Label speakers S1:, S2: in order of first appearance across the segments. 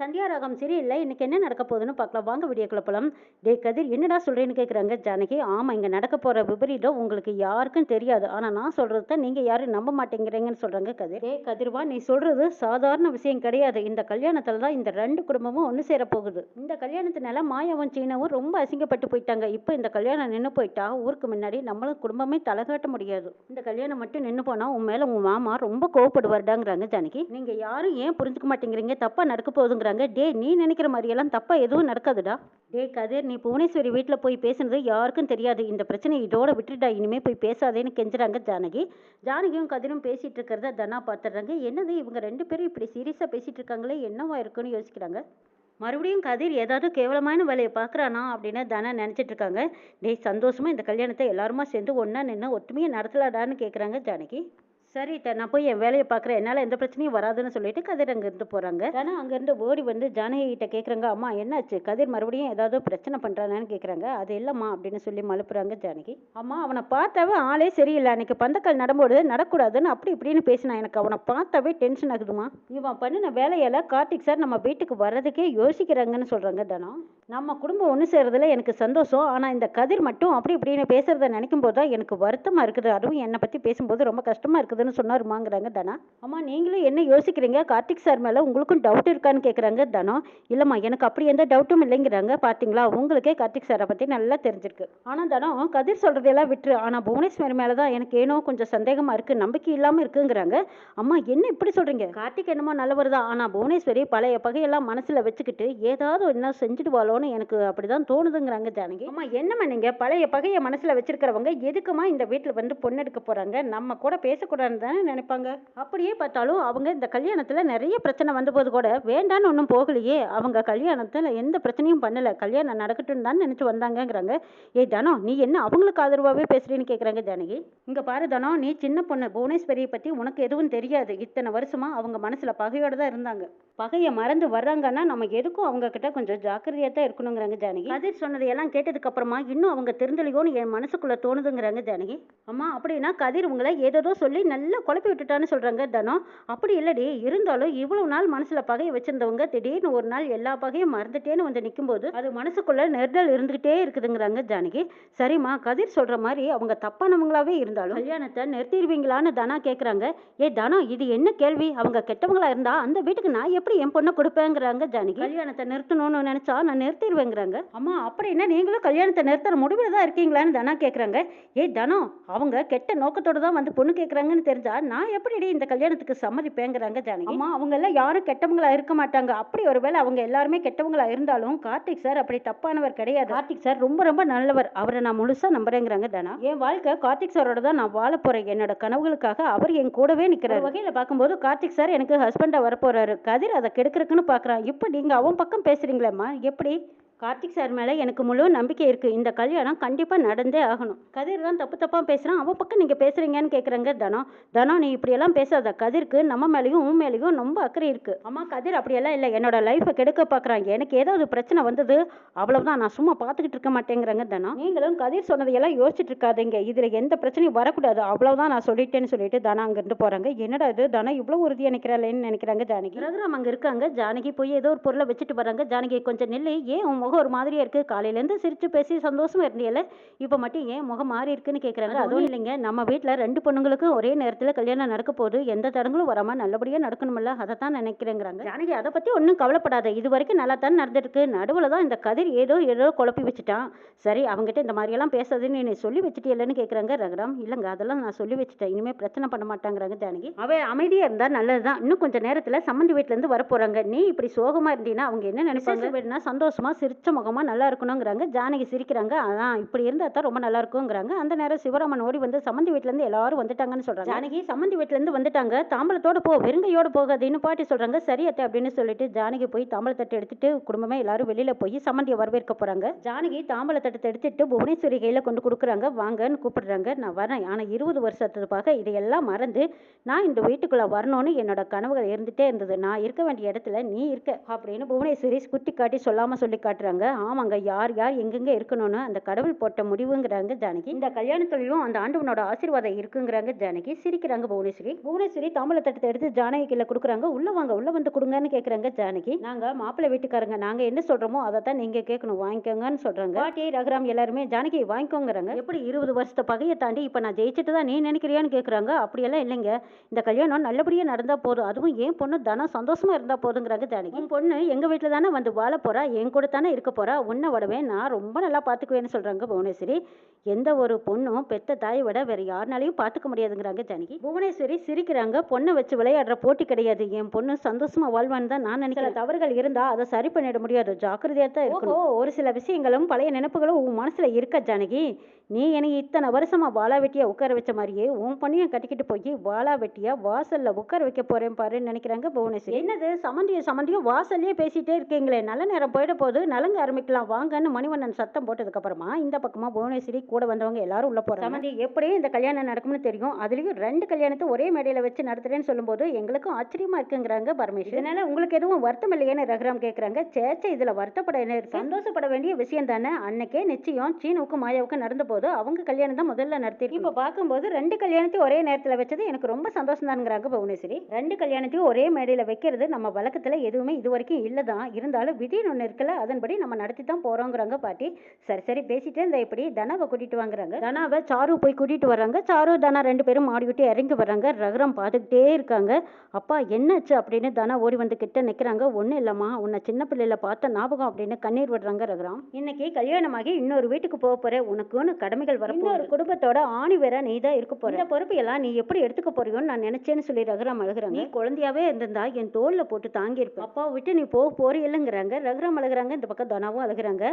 S1: சந்தியா ராகம் சரியில்லை. இன்னைக்கு என்ன நடக்க போகுதுன்னு பார்க்கலாம். வாங்க வீடியோக்குள்ள போலாம். டேய் கதிர், என்னடா சொல்றேன்னு கேட்குறாங்க ஜானகி. ஆமா, இங்க நடக்க போற விபரீதம் உங்களுக்கு யாருக்கும் தெரியாது. ஆனா நான் சொல்றது தான் நீங்க யாரும் நம்ப மாட்டேங்கிறீங்கன்னு சொல்றாங்க கதிர். டேய் கதிர்வா, நீ சொல்றது சாதாரண விஷயம் கிடையாது. இந்த கல்யாணத்துல தான் இந்த ரெண்டு குடும்பமும் ஒன்று சேர போகுது. இந்த கல்யாணத்தினால மாயாவும் சீனாவும் ரொம்ப அசிங்கப்பட்டு போயிட்டாங்க. இப்போ இந்த கல்யாணம் நின்று போயிட்டா ஊருக்கு முன்னாடி நம்மளும் குடும்பமே தலைகாட்ட முடியாது. இந்த கல்யாணம் மட்டும் நின்று போனா உன் மேல உன் மாமா ரொம்ப கோவப்படுவார்டாங்கிறாங்க ஜானகி. நீங்க யாரும் ஏன் புரிஞ்சுக்க மாட்டேங்கிறீங்க? தப்பா நடக்க போகுதுங்க. டே, நீ நினைக்கிற மாதிரியெல்லாம் தப்பா எதுவும் நடக்காதுடா. டே கதிர், நீ புவனேஸ்வரி வீட்டில் போய் பேசுனது யாருக்கும் தெரியாது. இந்த பிரச்சனை இதோட விட்டுட்டா, இனிமே போய் பேசாதேன்னு கெஞ்சுறாங்க ஜானகி. ஜானகியும் கதிரும் பேசிட்டு இருக்கிறத தனா பார்த்துடுறாங்க. என்னது இவங்க ரெண்டு பேரும் இப்படி சீரியஸா பேசிட்டு இருக்காங்களே, என்னவா இருக்குன்னு யோசிக்கிறாங்க. மறுபடியும் கதிர் ஏதாவது கேவலமான வேலையை பார்க்குறானா அப்படின்னு தனா நினச்சிட்டு இருக்காங்க. டே, சந்தோஷமா இந்த கல்யாணத்தை எல்லாருமா சேர்ந்து ஒன்றா நின்று ஒற்றுமையை நடத்தலாடான்னு கேட்குறாங்க ஜானகி. சரி நான் போய் என் வேலையை பார்க்குறேன், என்னால் எந்த பிரச்சனையும் வராதுன்னு சொல்லிட்டு கதிர் அங்கேருந்து போகிறாங்க. ஆனால் அங்கேருந்து ஓடி வந்து ஜானகி கிட்ட கேட்குறாங்க, அம்மா என்னாச்சு, கதிர் மறுபடியும் ஏதாவது பிரச்சனை பண்ணுறானான்னு கேட்குறாங்க. அது இல்லைம்மா அப்படின்னு சொல்லி மழுப்புறாங்க ஜானகி. அம்மா, அவனை பார்த்தாவே ஆளே சரியில்லை. அன்னைக்கு பந்தக்கால் நடம்போது நடக்கூடாதுன்னு அப்படி இப்படின்னு பேசினா. எனக்கு அவனை பார்த்தாவே டென்ஷன் ஆகுதுமா. இவன் பண்ணின வேலையால் கார்த்திக் சார் நம்ம வீட்டுக்கு வர்றதுக்கே யோசிக்கிறாங்கன்னு சொல்கிறாங்க தனம். நம்ம குடும்பம் ஒன்று சேர்றதுல எனக்கு சந்தோஷம். ஆனால் இந்த கதிர் மட்டும் அப்படி இப்படின்னு பேசுறத நினைக்கும் போது தான் எனக்கு வருத்தமாக இருக்குது. அதுவும் என்னை பற்றி பேசும்போது ரொம்ப கஷ்டமாக இருக்குது சொன்னாருமாங்கிறாங்க தனா. அம்மா, நீங்களும் என்ன யோசிக்கிறீங்க? கார்த்திக் சார் மேல உங்களுக்கும் டவுட் இருக்கான்னு கேட்குறாங்க தனம். இல்லம்மா, எனக்கு அப்படி எந்த டவுட்டும் இல்லைங்கிறாங்க. பாத்தீங்களா, உங்களுக்கே கார்த்திக் சாரை பத்தி நல்லா தெரிஞ்சிருக்கு. ஆனா தனம், கதிர் சொல்றதெல்லாம் விட்டுரு. ஆனா புவனேஸ்வரி மேலதான் எனக்கு ஏனோ கொஞ்சம் சந்தேகமா இருக்கு, நம்பிக்கை இல்லாம இருக்குங்கிறாங்க. அம்மா, என்ன இப்படி சொல்றீங்க? கார்த்திக் என்னமோ நல்லவர் தான். ஆனா புவனேஸ்வரி பழைய பகையெல்லாம் மனசுல வச்சுக்கிட்டு ஏதாவது என்ன செஞ்சுடுவாளோன்னு எனக்கு அப்படிதான் தோணுதுங்கிறாங்க ஜானகி. அம்மா, என்னம்மா நீங்க பழைய பகையை மனசுல வச்சிருக்கிறவங்க எதுக்குமா இந்த வீட்டுல வந்து பொண்ணெடுக்க போறாங்க? நம்ம கூட பேசக்கூடாது தானே நினைப்பாங்க. அப்படியே பார்த்தாலும் அவங்க இந்த கல்யாணத்துல நிறைய பிரச்சனை வந்தபோது கூட வேண்டான்னு ஒன்றும் போகலையே. அவங்க கல்யாணத்துல எந்த பிரச்சனையும் பண்ணல, கல்யாணம் நடக்கட்டும் தான் நினைச்சு வந்தாங்கிறாங்க. ஏய் தனம், நீ என்ன அவங்களுக்கு ஆதரவாகவே பேசுறேன்னு கேட்குறாங்க ஜானகி. இங்க பாரு தனம், நீ சின்ன பொண்ணு. புவனேஸ்வரியை பத்தி உனக்கு எதுவும் தெரியாது. இத்தனை வருஷமா அவங்க மனசுல பகையோட தான் இருந்தாங்க. பகையை மறந்து வர்றாங்கன்னா நம்ம எதுக்கும் அவங்க கிட்ட கொஞ்சம் ஜாக்கிரதையா தான் இருக்கணுங்கிறாங்க ஜானகி. கதிர் சொன்னதையெல்லாம் கேட்டதுக்கு அப்புறமா இன்னும் அவங்க தெரிஞ்சலையோன்னு என் மனசுக்குள்ள தோணுதுங்கிறாங்க ஜானகி. அம்மா, அப்படின்னா கதிர் உங்களை ஏதோ சொல்லி நல்லா குழப்பி விட்டுட்டான்னு சொல்றாங்க தனம். அப்படி இல்லடி, இருந்தாலும் இவ்வளவு நாள் மனசுல பகையை வச்சிருந்தவங்க திடீர்னு ஒரு நாள் எல்லா பகையும் மறந்துட்டேன்னு வந்து நிற்கும் போது அது மனசுக்குள்ள நெருடல் இருந்துகிட்டே இருக்குதுங்கிறாங்க ஜானகி. சரிம்மா, கதிர் சொல்ற மாதிரி அவங்க தப்பானவங்களாவே இருந்தாலும் கல்யாணத்தை நிறுத்திடுவீங்களான்னு தனா கேட்குறாங்க. ஏ தனா, இது என்ன கேள்வி? அவங்க கெட்டவங்களா இருந்தா அந்த வீட்டுக்கு நான் எப்படி என் பொண்ணை கொடுப்பேங்கிறாங்க ஜானகி. கல்யாணத்தை நிறுத்தணும்னு நினைச்சா நான் நிறுத்திடுவேங்கிறாங்க. அம்மா, அப்படின்னா நீங்களும் கல்யாணத்தை நிறுத்துற முடிவில் தான் இருக்கீங்களான்னு தனா கேட்குறாங்க. ஏ தனம், அவங்க கெட்ட நோக்கத்தோடு தான் வந்து பொண்ணு கேட்குறாங்கன்னு தெரிஞ்சா நான் எப்படி இந்த கல்யாணத்துக்கு சம்மதிப்பேங்கிறாங்க ஜானகி. அம்மா, அவங்க எல்லாம் யாரும் கெட்டவங்களா இருக்க மாட்டாங்க. அப்படி ஒருவேளை அவங்க எல்லாருமே கெட்டவங்களா இருந்தாலும் கார்த்திக் சார் அப்படி தப்பானவர் கிடையாது. கார்த்திக் சார் ரொம்ப ரொம்ப நல்லவர். அவரை நான் முழுசா நம்புறேங்கிறாங்க தனா. என் வாழ்க்கை கார்த்திக் சாரோட தான் நான் வாழ போறேன். என்னோட கனவுகளுக்காக அவர் என் கூடவே நிற்கிறார். வகையில பார்க்கும்போது கார்த்திக் சார் எனக்கு ஹஸ்பண்டா வரப்போறாரு. கதிர் அதை கெடுக்கிறதுக்குன்னு பார்க்குறான். இப்போ நீங்க அவன் பக்கம் பேசுறீங்களேம்மா, எப்படி? கார்த்திக் சார் மேலே எனக்கு முழு நம்பிக்கை இருக்குது. இந்த கல்யாணம் கண்டிப்பாக நடந்தே ஆகணும். கதிர் தான் தப்பு தப்பாக பேசுகிறான், அவன் பக்கம் நீங்கள் பேசுகிறீங்கன்னு கேட்குறங்க தனம். தனம், நீ இப்படியெல்லாம் பேசாத. கதிருக்கு நம்ம மேலேயும் உன் மேலேயும் ரொம்ப அக்கறை இருக்குது. அம்மா, கதிர் அப்படியெல்லாம் இல்லை, என்னோட லைஃப்பை கெடுக்க பார்க்குறாங்க. எனக்கு ஏதாவது பிரச்சனை வந்தது அவ்வளவுதான், நான் சும்மா பார்த்துக்கிட்டு இருக்க மாட்டேங்கிறங்க தனம். நீங்களும் கதிர் சொன்னதையெல்லாம் யோசிச்சுட்டு இருக்காதீங்க. இதில் எந்த பிரச்சனையும் வரக்கூடாது, அவ்வளவுதான் நான் சொல்லிட்டேன்னு சொல்லிட்டு தனம் அங்கேருந்து போகிறாங்க. என்னடா இது, தனம் இவ்வளோ உறுதியாக நிற்கிறாளேன்னு நினைக்கிறாங்க ஜானகி. ரகுராம் அங்கே இருக்காங்க. ஜானகி போய் ஏதோ ஒரு பொருளை வச்சுட்டு வராங்க. ஜானகி, கொஞ்சம் நில்லு, ஏன் உன் ஒரு மாதிரியா இருக்கு? காலையிலேருந்து சிரிச்சு பேசி சந்தோஷமா இருந்தியல, இப்போ மட்டும் ஏன் முகம் மாறி இருக்குன்னு கேட்குறாங்க. அதுவும் இல்லைங்க, நம்ம வீட்டில் ரெண்டு பொண்ணுங்களுக்கும் ஒரே நேரத்தில் கல்யாணம் நடக்க போது, எந்த தடங்களும் வராமல் நல்லபடியாக நடக்கணுமில்ல, அதை தான் நினைக்கிறேங்கிறாங்க. ஜானகி, அதை பற்றி ஒன்றும் கவலைப்படாத, இது வரைக்கும் நல்லா தான் நடந்துருக்கு. நடுவில் தான் இந்த கதிர் ஏதோ குழப்பி வச்சுட்டான். சரி, அவங்ககிட்ட இந்த மாதிரியெல்லாம் பேசாதுன்னு நீ சொல்லி வச்சுட்டியல்லன்னு கேட்குறாங்க ரகுராம். இல்லைங்க, அதெல்லாம் நான் சொல்லி வச்சுட்டேன், இனிமேல் பிரச்சனை பண்ண மாட்டாங்கிறாங்க ஜானகி. அவள் அமைதியாக இருந்தால் நல்லது தான். இன்னும் கொஞ்சம் நேரத்தில் சம்மந்தி வீட்டிலேருந்து வரப்போகிறாங்க. நீ இப்படி சோகமாக இருந்தீங்கன்னா அவங்க என்ன நினைப்பாங்க? சந்தோஷமா சிரிச்ச முகமா நல்லா இருக்கணுங்கிறாங்க. ஜானகி சிரிக்கிறாங்க. அதான் இப்படி இருந்தா தான் ரொம்ப நல்லா இருக்குங்கிறாங்க. அந்த நேரம் சிவராமன் ஓடி வந்து சம்மந்தி வீட்டுல இருந்து எல்லாரும் வந்துட்டாங்கன்னு சொல்றாங்க. ஜானகி, சம்மந்தி வீட்டுல இருந்து வந்துட்டாங்க, தாம்பலத்தோட போ, வெறுங்கையோட போகாதுன்னு பாட்டி சொல்றாங்க. சரியத்தை அப்படின்னு சொல்லிட்டு ஜானகி போய் தாம்பலத்தட்டு எடுத்துட்டு குடும்பமே எல்லாரும் வெளியில போய் சம்மந்தியை வரவேற்க போறாங்க. ஜானகி தாம்பலத்தட்டத்தை எடுத்துட்டு புவனேஸ்வரி கையில கொண்டு கொடுக்குறாங்க. வாங்கன்னு கூப்பிடுறாங்க. நான் வரேன், ஆனா 20 வருஷத்துக்காக இதையெல்லாம் மறந்து நான் இந்த வீட்டுக்குள்ள வரணும்னு என்னோட கனவுகள் இருந்துட்டே இருந்தது. நான் இருக்க வேண்டிய இடத்துல நீ இருக்க அப்படின்னு புவனேஸ்வரி குட்டி காட்டி சொல்லாம சொல்லி காட்டுறாங்க. கேட்குறாங்க. ஆமாங்க, யார் யார் எங்கெங்க இருக்கணும்னு அந்த கடவுள் போட்ட முடிவுங்கிறாங்க ஜானகி. இந்த கல்யாணத்துலயும் அந்த ஆண்டவனோட ஆசீர்வாதம் இருக்குங்கிறாங்க ஜானகி. சிரிக்கிறாங்க புவனேஸ்வரி. புவனேஸ்வரி தாம்பூல தட்டத்தை எடுத்து ஜானகி கையில கொடுக்குறாங்க. உள்ள வாங்க, உள்ள வந்து கொடுங்கன்னு கேட்குறாங்க ஜானகி. நாங்க மாப்பிள்ளை வீட்டுக்காரங்க, நாங்க என்ன சொல்றோமோ அதை தான் நீங்க கேட்கணும், வாங்கிக்கோங்கன்னு சொல்றாங்க. பாட்டி ரகுராம் எல்லாருமே ஜானகி வாங்கிக்கோங்கிறாங்க. எப்படி 20 வருஷத்தை பகையை தாண்டி இப்ப நான் ஜெயிச்சுட்டு தான் நீ நினைக்கிறியான்னு கேட்குறாங்க. அப்படியெல்லாம் இல்லைங்க, இந்த கல்யாணம் நல்லபடியா நடந்தா போதும், அதுவும் என் பொண்ணு தனம் சந்தோஷமா இருந்தா போதுங்கிறாங்க ஜானகி. உன் பொண்ணு எங்க வீட்டுல தானே வந்து வாழ போறா, என் கூட தானே இருக்க போறா, உன்னை விடவே நான் ரொம்ப நல்லா பாத்துக்குவேன்னு சொல்றாங்க புவனேஸ்வரி. எந்த ஒரு பொண்ணும் பெத்த தாயை விட வேற யாருனாலையும் பாத்துக்க முடியாதுங்கிறாங்க ஜானகி. புவனேஸ்வரி சிரிக்கிறாங்க. பொண்ணை வச்சு விளையாடுற போட்டி கிடையாது, என் பொண்ணு சந்தோஷமா வாழ்வான்னு தான் நான் நினைக்கிறேன். தவறுகள் இருந்தா அதை சரி பண்ணிட முடியாது, ஜாக்கிரதையா தான் இருக்கணும். ஒரு சில விஷயங்களும் பழைய நினைப்புகளும் உன் மனசுல இருக்க ஜானகி. நீ எனக்கு இத்தனை வருஷமா வாழா வெட்டியா உட்கார வச்ச மாதிரியே உன் பொண்ணையும் கட்டிக்கிட்டு போய் வாழா வெட்டியா வாசல்ல உட்கார வைக்க போறேன் பாருன்னு நினைக்கிறாங்க புவனேஸ்வரி. என்னது சமந்தியும் வாசல்லையே பேசிட்டே இருக்கீங்களே, நல்ல நேரம் போயிட போது, நலங்கு ஆரம்பிக்கலாம் வாங்கன்னு மணிவண்ணன் சத்தம் போட்டதுக்கு அப்புறமா இந்த பக்கமா புவனேஸ்வரி கூட வந்தவங்க எல்லாரும் உள்ள போறாங்க. சமந்தி எப்படியும் இந்த கல்யாணம் நடக்கும்னு தெரியும், அதுலயும் 2 கல்யாணத்தை ஒரே மேடையில வச்சு நடத்துறேன்னு சொல்லும்போது எங்களுக்கும் ஆச்சரியமா இருக்குங்கிறாங்க பரமேஸ்வரி. இதனால உங்களுக்கு எதுவும் வருத்தம் இல்லையேன்னு ரகுராம் கேட்கறாங்க. சேச்சே, இதுல வருத்தப்பட என்ன இருக்கு, சந்தோஷப்பட வேண்டிய விஷயம் தானே. அன்னைக்கே நிச்சயம் சீனுக்கும் மாயாவுக்கும் நடந்த போது அவங்க கல்யாணம் தான் முதல்ல நடத்தி. இப்ப பார்க்கும்போது 2 கல்யாணத்தையும் ஒரே நேரத்துல வச்சது எனக்கு ரொம்ப சந்தோஷம் தானுங்கிறாங்க புவனேஸ்வரி. 2 கல்யாணத்தையும் ஒரே மேடையில வைக்கிறது நம்ம வழக்கத்துல எதுவுமே இது வரைக்கும் இல்லதான், இருந்தாலும் விதின்னு ஒண்ணு இருக்குல்ல, அதன்படி நம்ம நடத்தி தான் போறோங்கிறாங்க பாட்டி. சரி சரி பேசிட்டே இருந்தா இப்படி தனாவை கூட்டிட்டு வாங்குறாங்க. தனாவை சாரு போய் கூட்டிட்டு வர்றாங்க. சாரு தனா 2 பேரும் மாடி விட்டு இறங்கி வர்றாங்க. ரகுராம் பார்த்துக்கிட்டே இருக்காங்க. அப்பா என்னாச்சு அப்படின்னு தனா ஓடி வந்து கிட்ட நிக்கிறாங்க. ஒன்னும் இல்லம்மா, உன்னை சின்ன பிள்ளையில பார்த்த ஞாபகம் அப்படின்னு கண்ணீர் விடுறாங்க ரகுராம். இன்னைக்கு கல்யாணமாகி இன்னொரு வீட்டுக்கு போக போற, உனக்குன்னு கடமைகள் வர, இன்னொரு குடும்பத்தோட ஆணி வேற நீ தான் இருக்க போற, இந்த பொறுப்பு எல்லாம் நீ எப்படி எடுத்துக்க போறியோன்னு நான் நினைச்சேன்னு சொல்லி ரகுராம் அழுகுறாங்க. நீ குழந்தையாவே இருந்திருந்தா என் தோல்ல போட்டு தாங்கி இருப்ப, அப்பாவை விட்டு நீ போக போறீல்லைங்கிறாங்க. ரகுராம் அழுகுறாங்க. இந்த பக்கம் தனாவும் அழுகுறாங்க.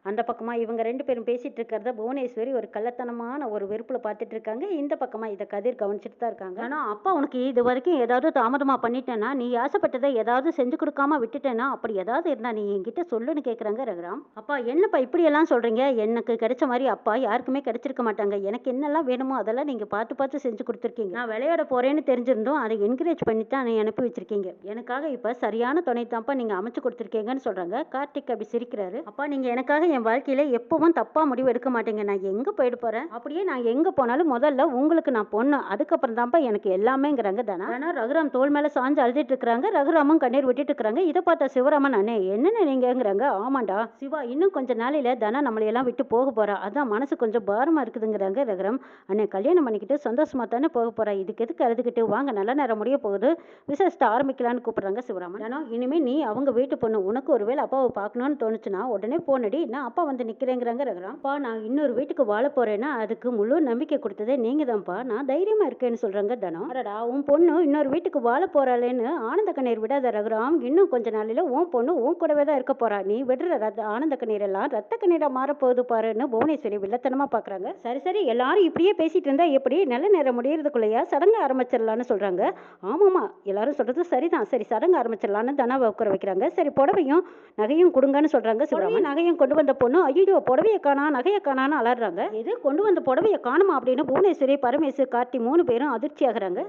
S1: அந்த பக்கமா இவங்க 2 பேரும் பேசிட்டு இருக்கிறத புவனேஸ்வரி ஒரு கள்ளத்தனமான ஒரு வெறுப்புல பார்த்துட்டு இருக்காங்க. இந்த பக்கமா இதை கதிர் கவனிச்சுட்டு தான் இருக்காங்க. ஆனா அப்பா உனக்கு இது வரைக்கும் ஏதாவது தாமதமா பண்ணிட்டேன்னா, நீ ஆசைப்பட்டதை ஏதாவது செஞ்சு கொடுக்காம விட்டுட்டேன்னா, அப்படி ஏதாவது இருந்தா நீ என்கிட்ட சொல்லுன்னு கேட்குறாங்க ரகுராம். அப்பா என்னப்பா இப்படி எல்லாம் சொல்றீங்க, எனக்கு கிடைச்ச மாதிரி அப்பா யாருக்குமே கிடைச்சிருக்க மாட்டாங்க, எனக்கு என்னெல்லாம் வேணுமோ அதெல்லாம் நீங்க பார்த்து பார்த்து செஞ்சு கொடுத்துருக்கீங்க. நான் விளையாட போறேன்னு தெரிஞ்சிருந்தோம் அதை என்கரேஜ் பண்ணி தான் நீ அனுப்பி வச்சிருக்கீங்க. எனக்காக இப்ப சரியான துணை தான்ப்பா நீங்க அமைச்சு கொடுத்துருக்கீங்கன்னு சொல்றாங்க. கார்த்திக் அப்படி சிரிக்கிறாரு. அப்பா நீங்க எனக்காக என் வாழ்க்கையில எப்பவும் தப்பா முடிவு எடுக்க மாட்டீங்க, நான் எங்க போயிட்டு போறேன், அப்படியே நான் எங்க போனாலும் முதல்ல உங்களுக்கு நான் பொண்ணு, அதுக்கப்புறம் தான்ப்பா எனக்கு எல்லாமேங்கிறாங்க தனா. ஆனா ரகுராம் தோல் மேல சாஞ்சு அழுதுட்டு இருக்கிறாங்க. ரகுராமும் கண்ணீர் விட்டுட்டு இருக்கிறாங்க. இதை பார்த்தா சிவராமன் அண்ணே என்னென்ன நீங்கிறாங்க. ஆமாண்டா சிவா, இன்னும் கொஞ்ச நாளையில தனா நம்மளையெல்லாம் விட்டு போக போறா, அதான் மனசு கொஞ்சம் பாரமா இருக்குதுங்கிறாங்க ரகுராம். அண்ணே கல்யாணம் பண்ணிக்கிட்டு சந்தோஷமா தானே போக போறா, இதுக்கு எதுக்கு அழுதுகிட்டு, வாங்க நல்ல நேரம் முடிய போகுது, விசேஷத்தை ஆரம்பிக்கலான்னு கூப்பிடுறாங்க சிவராமன். ஏன்னா இனிமே நீ அவங்க வீட்டு பொண்ணு, உனக்கு ஒருவேளை அப்பாவை பார்க்கணும்னு தோணுச்சுன்னா உடனே போனடி, நான் அப்பா வந்து நிக்கிறேங்கிறாங்க ரகுராம். அப்பா நான் இன்னொரு வீட்டுக்கு வாழ போறேன்னா அதுக்கு முழு நம்பிக்கை கொடுத்ததே நீங்க தான்ப்பா, நான் தைரியமா இருக்கேன்னு சொல்றாங்க தனம். அடடா உன் பொண்ணு இன்னொரு வீட்டுக்கு வாழ போறாளேன்னு ஆனந்த கண்ணீர் விடாத ரகுராம், இன்னும் கொஞ்ச நாளில உன் பொண்ணு உன் கூடவே தான் இருக்க போறா, நீ விடுற ஆனந்த கண்ணீர் எல்லாம் ரத்த கண்ணீரா மாறப்போகுது பாருன்னு புவனேஸ்வரி வில்லத்தனமா பாக்குறாங்க. சரி சரி எல்லாரும் இப்படியே பேசிட்டு இருந்தா எப்படி, நல்ல நேரம் முடியறதுக்குள்ளேயா சடங்கு ஆரம்பிச்சிடலான்னு சொல்றாங்க. ஆமாமா எல்லாரும் சொல்றது சரிதான், சரி சடங்கு ஆரம்பிச்சிடலான்னு தனாவை உட்கார வைக்கிறாங்க. சரி புடவையும் நகையும் கொடுங்கன்னு சொல்றாங்க சிவராமன். நகையும் கொண்டு வந்த பொண்ணு ஐயோ புடவையை காணா நகையை காணான்னு அலறாங்க. எது கொண்டு வந்த புடவையை காணுமா அப்படின்னு புவனேஸ்வரி பரமேசு கார்த்தி 3 பேரும் அதிர்ச்சி ஆகுறாங்க.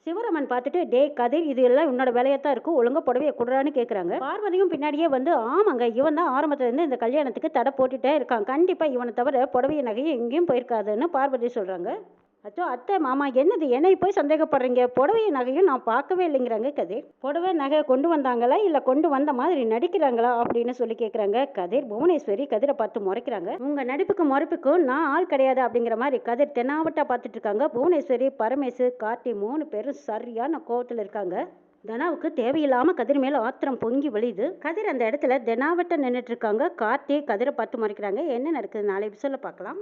S1: சிவராமன் பார்த்துட்டு டே கதிர் இது எல்லாம் உன்னோட வேலையத்தான் இருக்கும், ஒழுங்கா புடவையை கொடுறான்னு கேட்குறாங்க. பார்வதியும் பின்னாடியே வந்து ஆமாங்க இவன் தான் ஆரம்பத்துல இருந்து இந்த கல்யாணத்துக்கு தடை போட்டுட்டே இருக்கான், கண்டிப்பா இவனை தவிர புடவைய நகையை எங்கேயும் போயிருக்காதுன்னு பார்வதி சொல்றாங்க. அச்சோ அத்தை மாமா என்னது என்னை போய் சந்தேகப்படுறீங்க, புடவைய நகையும் நான் பார்க்கவே இல்லைங்கிறாங்க கதிர். புடவை நகை கொண்டு வந்தாங்களா இல்லை கொண்டு வந்த மாதிரி நடிக்கிறாங்களா அப்படின்னு சொல்லி கேட்குறாங்க கதிர். புவனேஸ்வரி கதிரை பார்த்து முறைக்கிறாங்க. உங்க நடிப்புக்கு முறைப்புக்கும் நான் ஆள் கிடையாது அப்படிங்கிற மாதிரி கதிர் தென்னாவட்டா பார்த்துட்டு இருக்காங்க. புவனேஸ்வரி பரமேசு கார்த்தி 3 பேரும் சரியான கோவத்தில் இருக்காங்க. தனாவுக்கு தேவையில்லாம கதிர் மேல ஆத்திரம் பொங்கி வழியுது. கதிர் அந்த இடத்துல தெனாவட்ட நின்றுட்டு இருக்காங்க. கார்த்தி கதிரை பார்த்து முறைக்கிறாங்க. என்ன நடக்குது நாளை எபிசோட்ல பார்க்கலாம்.